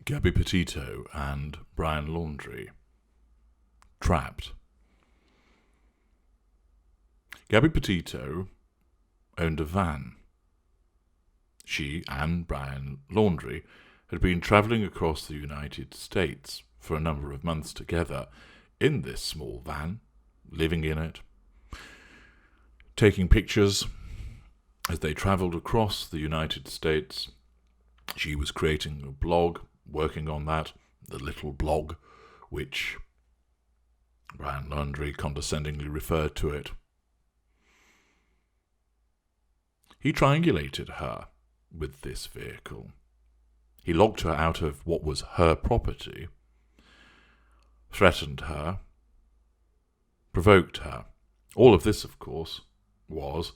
Gabby Petito and Brian Laundrie. Trapped. Gabby Petito owned a van. She and Brian Laundrie had been travelling across the United States for a number of months together in this small van, living in it, taking pictures as they travelled across the United States. She was creating a blog, working on that, the little blog, which Brian Laundrie condescendingly referred to it. He triangulated her with this vehicle. He locked her out of what was her property, threatened her, provoked her. All of this, of course, was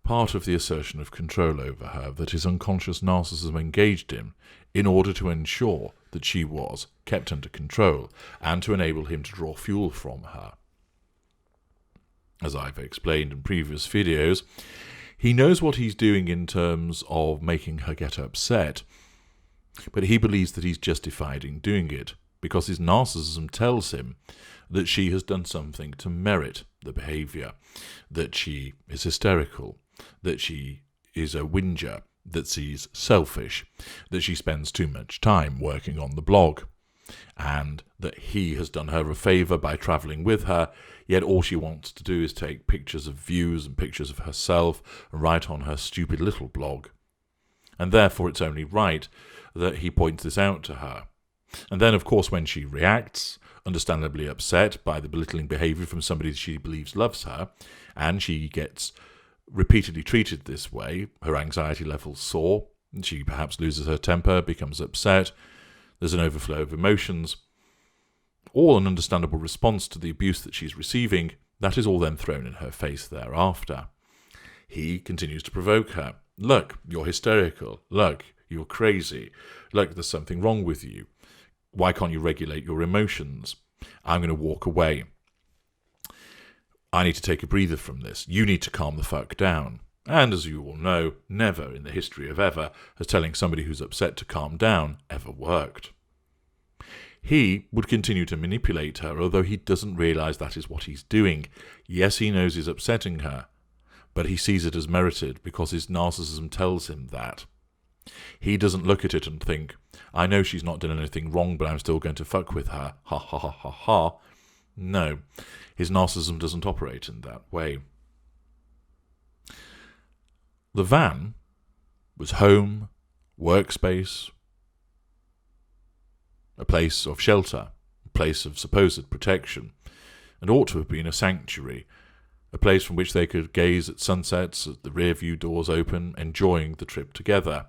part of the assertion of control over her that his unconscious narcissism engaged in order to ensure that she was kept under control and to enable him to draw fuel from her. As I've explained in previous videos, he knows what he's doing in terms of making her get upset, but he believes that he's justified in doing it because his narcissism tells him that she has done something to merit the behaviour, that she is hysterical, that she is a whinger, that she's selfish, that she spends too much time working on the blog, and that he has done her a favour by travelling with her, yet all she wants to do is take pictures of views and pictures of herself and write on her stupid little blog. And therefore it's only right that he points this out to her. And then, of course, when she reacts, understandably upset by the belittling behaviour from somebody she believes loves her, and she gets repeatedly treated this way, her anxiety levels soar, she perhaps loses her temper, becomes upset, there's an overflow of emotions, all an understandable response to the abuse that she's receiving. That is all then thrown in her face thereafter. He continues to provoke her. Look, you're hysterical. Look, you're crazy. Look, there's something wrong with you. Why can't you regulate your emotions? I'm going to walk away. I need to take a breather from this. You need to calm the fuck down. And as you all know, never in the history of ever has telling somebody who's upset to calm down ever worked. He would continue to manipulate her, although he doesn't realise that is what he's doing. Yes, he knows he's upsetting her, but he sees it as merited because his narcissism tells him that. He doesn't look at it and think, I know she's not done anything wrong, but I'm still going to fuck with her. Ha ha ha ha ha. No, his narcissism doesn't operate in that way. The van was home, workspace, a place of shelter, a place of supposed protection, and ought to have been a sanctuary, a place from which they could gaze at sunsets, at the rear-view doors open, enjoying the trip together.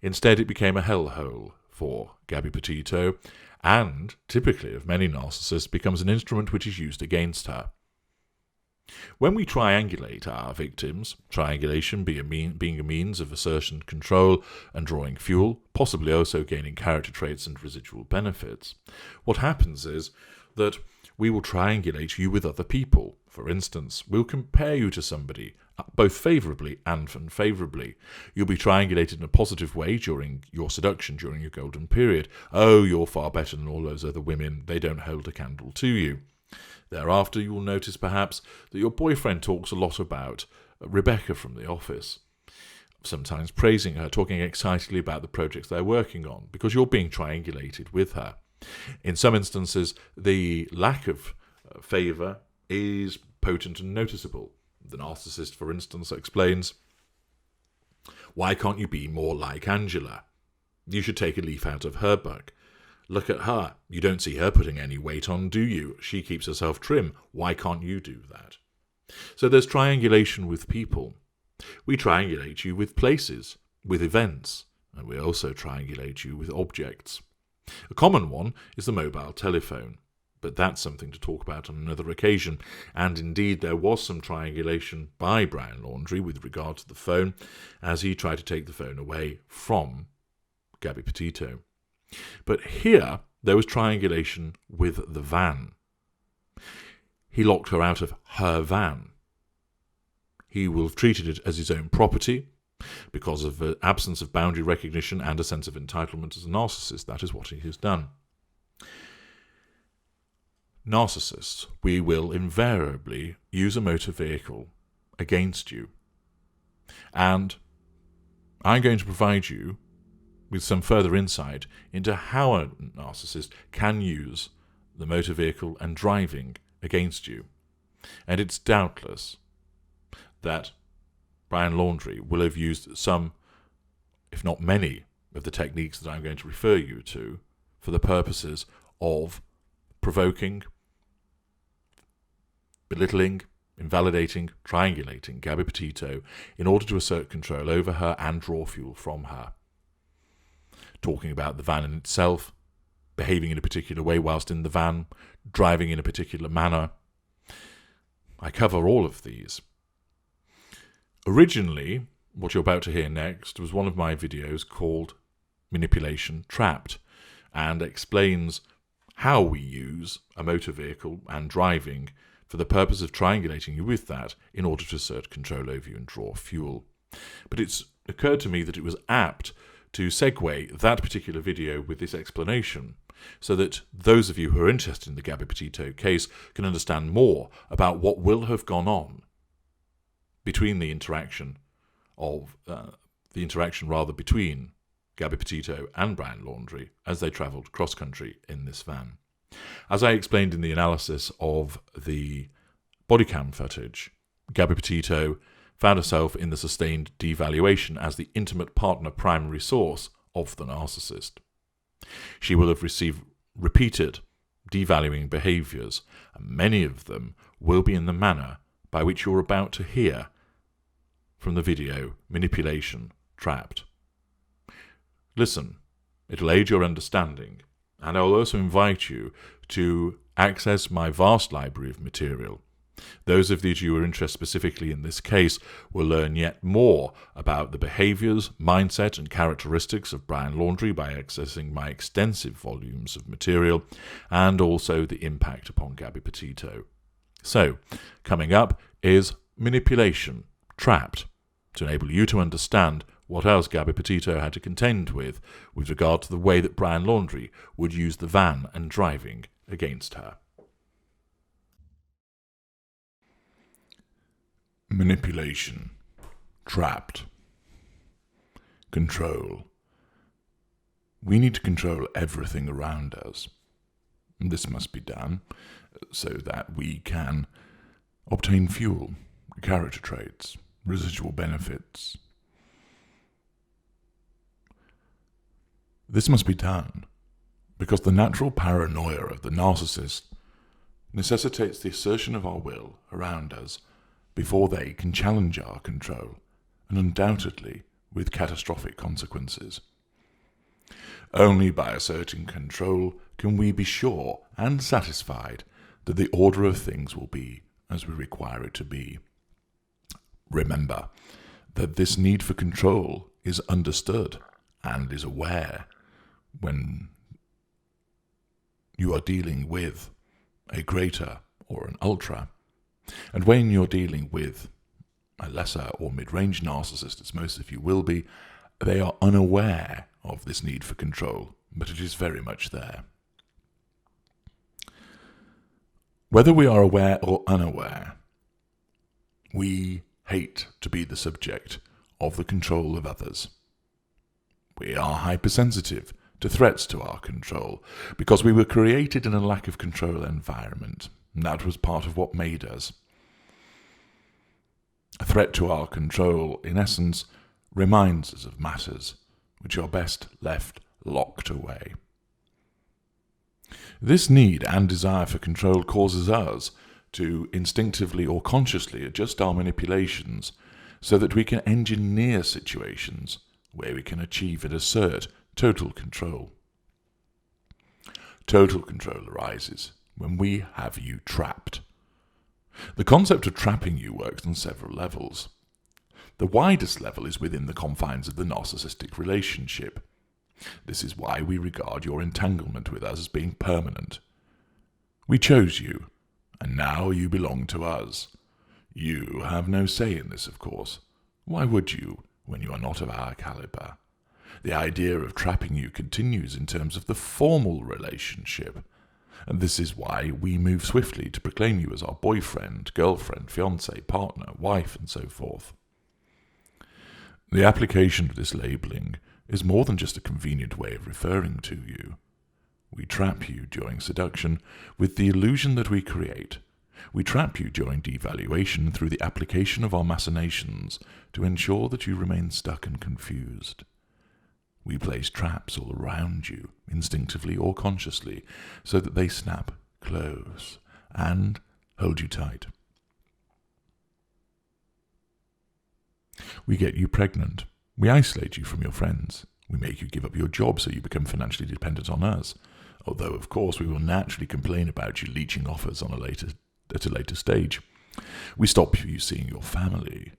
Instead, it became a hellhole for Gabby Petito, and, typically of many narcissists, becomes an instrument which is used against her. When we triangulate our victims, triangulation being a means of assertion, control, and drawing fuel, possibly also gaining character traits and residual benefits, what happens is that we will triangulate you with other people. For instance, we'll compare you to somebody, both favourably and unfavourably. You'll be triangulated in a positive way during your seduction, during your golden period. Oh, you're far better than all those other women. They don't hold a candle to you. Thereafter, you will notice perhaps that your boyfriend talks a lot about Rebecca from the office, sometimes praising her, talking excitedly about the projects they're working on, because you're being triangulated with her. In some instances, the lack of favour is potent and noticeable. The narcissist, for instance, explains, why can't you be more like Angela? You should take a leaf out of her book. Look at her. You don't see her putting any weight on, do you? She keeps herself trim. Why can't you do that? So there's triangulation with people. We triangulate you with places, with events, and we also triangulate you with objects. A common one is the mobile telephone, but that's something to talk about on another occasion, and indeed there was some triangulation by Brian Laundrie with regard to the phone, as he tried to take the phone away from Gabby Petito. But here, there was triangulation with the van. He locked her out of her van. He will have treated it as his own property, Because of the absence of boundary recognition and a sense of entitlement as a narcissist, that is what he has done. Narcissists, we will invariably use a motor vehicle against you. And I'm going to provide you with some further insight into how a narcissist can use the motor vehicle and driving against you. And it's doubtless that Brian Laundrie will have used some, if not many, of the techniques that I'm going to refer you to for the purposes of provoking, belittling, invalidating, triangulating Gabby Petito in order to assert control over her and draw fuel from her. Talking about the van in itself, behaving in a particular way whilst in the van, driving in a particular manner. I cover all of these. Originally, what you're about to hear next was one of my videos called Manipulation Trapped, and explains how we use a motor vehicle and driving for the purpose of triangulating you with that in order to assert control over you and draw fuel. But it's occurred to me that it was apt to segue that particular video with this explanation, so that those of you who are interested in the Gabby Petito case can understand more about what will have gone on between the interaction between Gabby Petito and Brian Laundrie as they travelled cross-country in this van. As I explained in the analysis of the bodycam footage, Gabby Petito found herself in the sustained devaluation as the intimate partner primary source of the narcissist. She will have received repeated devaluing behaviours, and many of them will be in the manner by which you're about to hear from the video Manipulation Trapped. Listen, it'll aid your understanding, and I'll also invite you to access my vast library of material. Those of you who are interested specifically in this case will learn yet more about the behaviours, mindset and characteristics of Brian Laundrie by accessing my extensive volumes of material, and also the impact upon Gabby Petito. So, coming up is Manipulation Trapped, to enable you to understand what else Gabby Petito had to contend with regard to the way that Brian Laundrie would use the van and driving against her. Manipulation. Trapped. Control. We need to control everything around us. This must be done so that we can obtain fuel, character traits, residual benefits. This must be done because the natural paranoia of the narcissist necessitates the assertion of our will around us before they can challenge our control, and undoubtedly with catastrophic consequences. Only by asserting control can we be sure and satisfied that the order of things will be as we require it to be. Remember that this need for control is understood and is aware when you are dealing with a greater or an ultra. And when you're dealing with a lesser or mid-range narcissist, as most of you will be, they are unaware of this need for control, but it is very much there. Whether we are aware or unaware, we hate to be the subject of the control of others. We are hypersensitive to threats to our control because we were created in a lack of control environment. And that was part of what made us. A threat to our control, in essence, reminds us of matters which are best left locked away. This need and desire for control causes us to instinctively or consciously adjust our manipulations so that we can engineer situations where we can achieve and assert total control. Total control arises when we have you trapped. The concept of trapping you works on several levels. The widest level is within the confines of the narcissistic relationship. This is why we regard your entanglement with us as being permanent. We chose you, and now you belong to us. You have no say in this, of course. Why would you, when you are not of our caliber. The idea of trapping you continues in terms of the formal relationship, and this is why we move swiftly to proclaim you as our boyfriend, girlfriend, fiancé, partner, wife, and so forth. The application of this labeling is more than just a convenient way of referring to you. We trap you during seduction with the illusion that we create. We trap you during devaluation through the application of our machinations to ensure that you remain stuck and confused. We place traps all around you, instinctively or consciously, so that they snap close and hold you tight. We get you pregnant. We isolate you from your friends. We make you give up your job so you become financially dependent on us. Although, of course, we will naturally complain about you leeching offers at a later stage. We stop you seeing your family.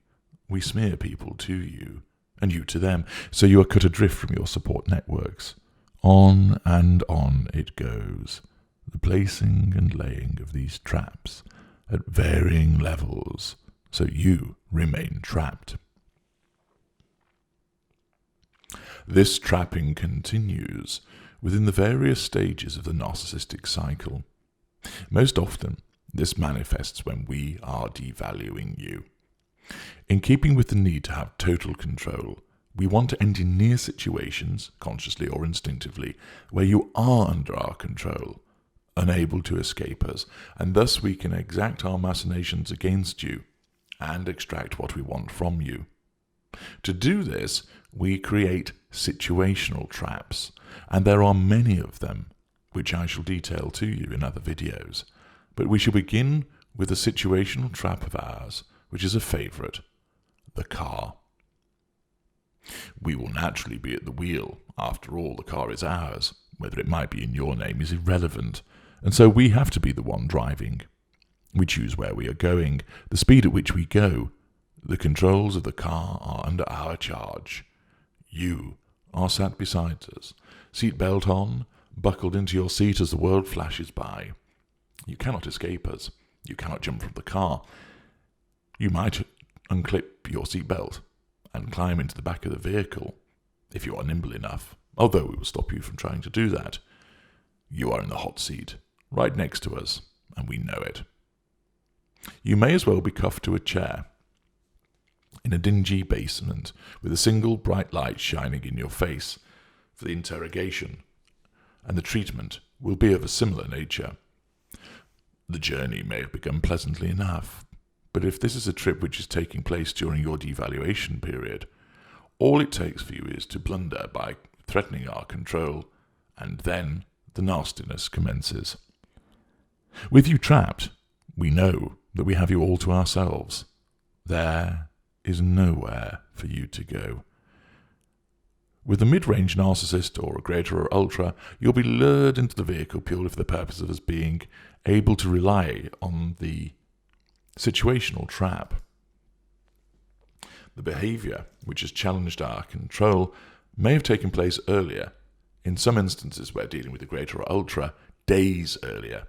We smear people to you, and you to them, so you are cut adrift from your support networks. On and on it goes, the placing and laying of these traps at varying levels, so you remain trapped. This trapping continues within the various stages of the narcissistic cycle. Most often, this manifests when we are devaluing you. In keeping with the need to have total control, we want to engineer situations, consciously or instinctively, where you are under our control, unable to escape us, and thus we can exact our machinations against you and extract what we want from you. To do this, we create situational traps, and there are many of them, which I shall detail to you in other videos. But we shall begin with a situational trap of ours, which is a favourite, the car. We will naturally be at the wheel. After all, the car is ours. Whether it might be in your name is irrelevant, and so we have to be the one driving. We choose where we are going, the speed at which we go. The controls of the car are under our charge. You are sat beside us, seatbelt on, buckled into your seat as the world flashes by. You cannot escape us. You cannot jump from the car. You might unclip your seatbelt and climb into the back of the vehicle, if you are nimble enough, although we will stop you from trying to do that. You are in the hot seat, right next to us, and we know it. You may as well be cuffed to a chair in a dingy basement with a single bright light shining in your face, for the interrogation, and the treatment will be of a similar nature. The journey may have begun pleasantly enough, but if this is a trip which is taking place during your devaluation period, all it takes for you is to blunder by threatening our control, and then the nastiness commences. With you trapped, we know that we have you all to ourselves. There is nowhere for you to go. With a mid-range narcissist or a greater or ultra, you'll be lured into the vehicle purely for the purpose of us being able to rely on the situational trap. The behaviour which has challenged our control may have taken place earlier, in some instances where dealing with the greater or ultra, days earlier,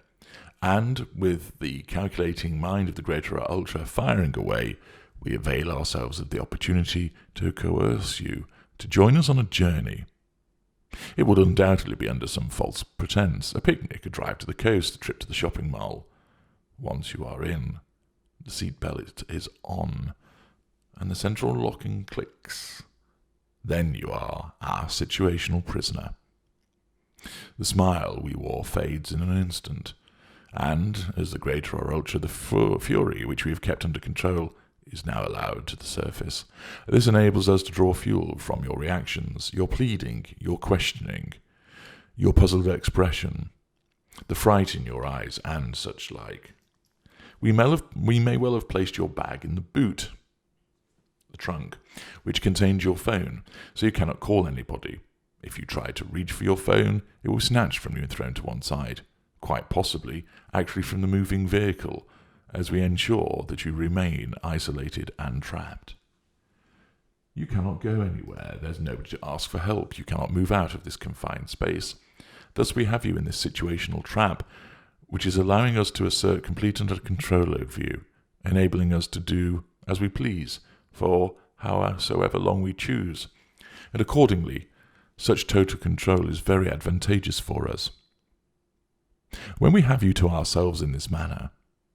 and with the calculating mind of the greater or ultra firing away, we avail ourselves of the opportunity to coerce you to join us on a journey. It would undoubtedly be under some false pretense, a picnic, a drive to the coast, a trip to the shopping mall. Once you are in, the seatbelt is on, and the central locking clicks. Then you are our situational prisoner. The smile we wore fades in an instant, and, as the greater or ultra, the fury which we have kept under control is now allowed to the surface. This enables us to draw fuel from your reactions, your pleading, your questioning, your puzzled expression, the fright in your eyes, and such like. We may well have placed your bag in the boot, the trunk, which contains your phone, so you cannot call anybody. If you try to reach for your phone, it will be snatched from you and thrown to one side, quite possibly actually from the moving vehicle, as we ensure that you remain isolated and trapped. You cannot go anywhere. There's nobody to ask for help. You cannot move out of this confined space. Thus we have you in this situational trap, which is allowing us to assert complete and utter control over you, enabling us to do as we please for howsoever long we choose, and accordingly, such total control is very advantageous for us. When we have you to ourselves in this manner,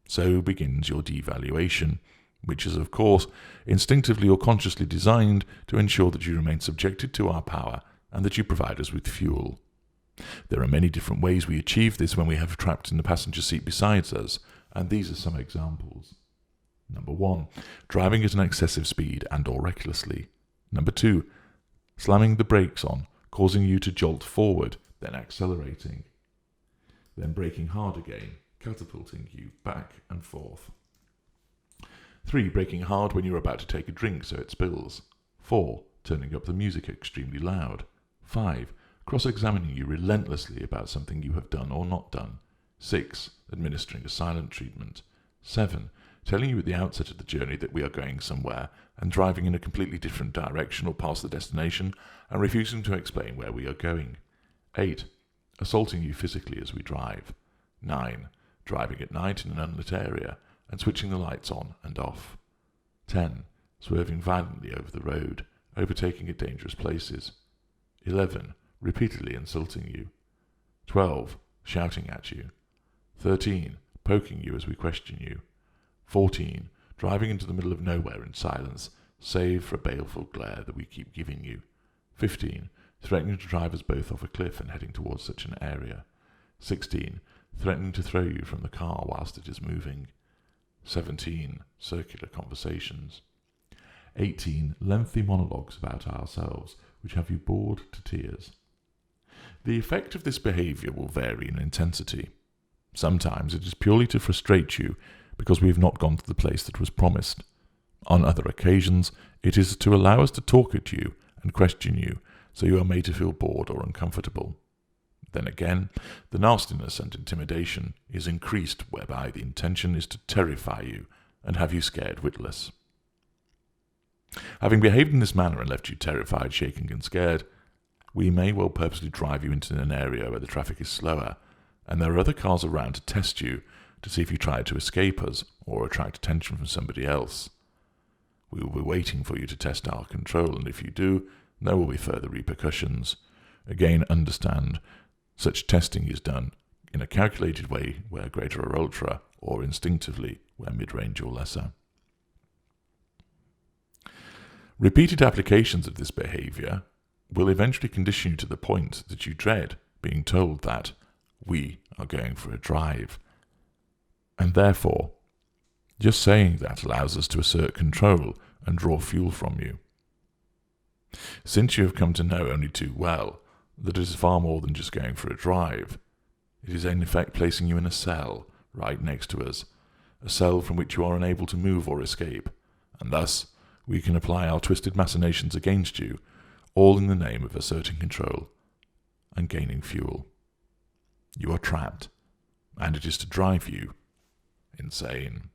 so begins your devaluation, which is, of course, instinctively or consciously designed to ensure that you remain subjected to our power and that you provide us with fuel. There are many different ways we achieve this when we have trapped in the passenger seat beside us, and these are some examples. Number 1, driving at an excessive speed and or recklessly. Number 2, slamming the brakes on, causing you to jolt forward, then accelerating. Then braking hard again, catapulting you back and forth. 3, braking hard when you're about to take a drink so it spills. 4, turning up the music extremely loud. 5, cross-examining you relentlessly about something you have done or not done. 6, administering a silent treatment. 7, telling you at the outset of the journey that we are going somewhere and driving in a completely different direction or past the destination and refusing to explain where we are going. 8, assaulting you physically as we drive. 9, driving at night in an unlit area and switching the lights on and off. 10, swerving violently over the road, overtaking at dangerous places. 11, repeatedly insulting you. 12, shouting at you. 13, poking you as we question you. 14, driving into the middle of nowhere in silence, save for a baleful glare that we keep giving you. 15, threatening to drive us both off a cliff and heading towards such an area. 16, threatening to throw you from the car whilst it is moving. 17, circular conversations. 18, lengthy monologues about ourselves, which have you bored to tears. The effect of this behaviour will vary in intensity. Sometimes it is purely to frustrate you because we have not gone to the place that was promised. On other occasions, it is to allow us to talk at you and question you, so you are made to feel bored or uncomfortable. Then again, the nastiness and intimidation is increased, whereby the intention is to terrify you and have you scared witless. Having behaved in this manner and left you terrified, shaking and scared, we may well purposely drive you into an area where the traffic is slower, and there are other cars around to test you, to see if you try to escape us or attract attention from somebody else. We will be waiting for you to test our control, and if you do, there will be further repercussions. Again, understand, such testing is done in a calculated way where greater or ultra, or instinctively where mid-range or lesser. Repeated applications of this behaviour will eventually condition you to the point that you dread being told that we are going for a drive. And therefore, just saying that allows us to assert control and draw fuel from you. Since you have come to know only too well that it is far more than just going for a drive, it is in effect placing you in a cell right next to us, a cell from which you are unable to move or escape, and thus we can apply our twisted machinations against you, all in the name of asserting control and gaining fuel. You are trapped, and it is to drive you insane.